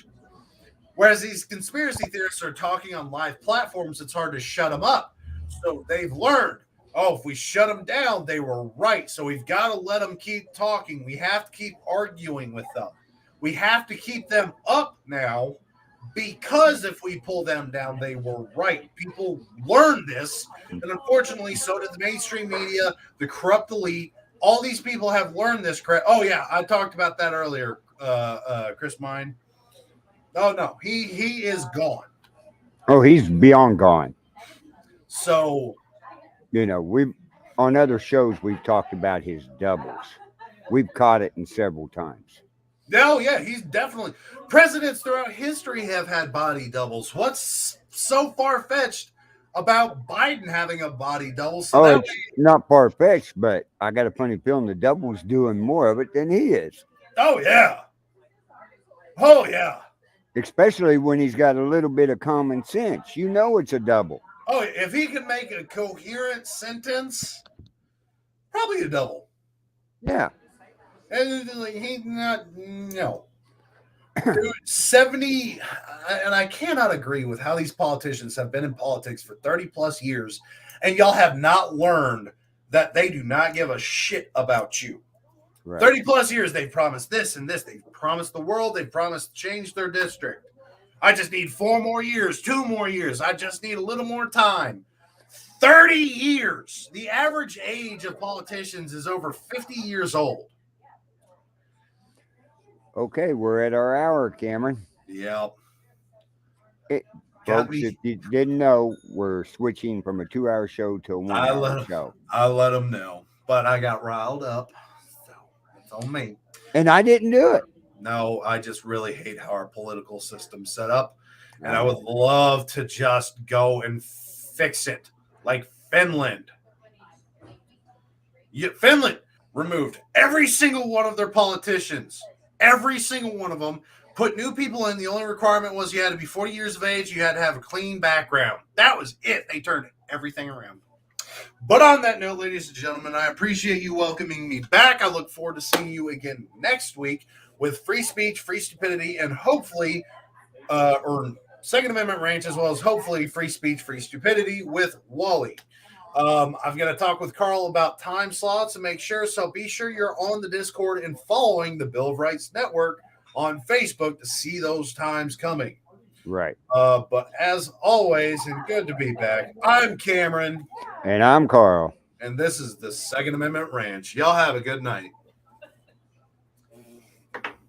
Whereas these conspiracy theorists are talking on live platforms, it's hard to shut them up. So they've learned, oh, if we shut them down, they were right. So we've got to let them keep talking. We have to keep arguing with them. We have to keep them up now, because if we pull them down, they were right. People learn this, and unfortunately, so did the mainstream media, the corrupt elite. All these people have learned this crap. Oh, yeah, I talked about that earlier, Chris Mine. Oh, no, he is gone. Oh, he's beyond gone. So, you know, we've on other shows we've talked about his doubles. We've caught it in several times. Oh, yeah, he's definitely. Presidents throughout history have had body doubles. What's so far-fetched about Biden having a body double? So it's not far-fetched, but I got a funny feeling the double's doing more of it than he is. Oh, yeah. Oh, yeah. Especially when he's got a little bit of common sense. You know it's a double. Oh, if he can make a coherent sentence, probably a double. Yeah. And he's not, no. Dude, 70, and I cannot agree with how these politicians have been in politics for 30 plus years, and y'all have not learned that they do not give a shit about you. Right. 30 plus years, they've promised this and this. They've promised the world. They've promised to change their district. I just need 4 more years, 2 more years. I just need a little more time. 30 years. The average age of politicians is over 50 years old. Okay, we're at our hour, Cameron. Yep. It, Got folks, me. if you didn't know, we're switching from a 2 hour show to a 1 hour show. I let them know, but I got riled up. So it's on me. And I didn't do it. No, I just really hate how our political system's set up. And I would love to just go and fix it like Finland. Finland removed every single one of their politicians, every single one of them, put new people in. The only requirement was you had to be 40 years of age. You had to have a clean background. That was it. They turned everything around. But on that note, ladies and gentlemen, I appreciate you welcoming me back. I look forward to seeing you again next week with free speech, free stupidity, and hopefully, or Second Amendment Ranch, as well as hopefully free speech, free stupidity with Wally. I'm going to talk with Carl about time slots and make sure. So be sure you're on the Discord and following the Bill of Rights Network on Facebook to see those times coming. Right. But as always, and good to be back, I'm Cameron. And I'm Carl. And this is the Second Amendment Ranch. Y'all have a good night.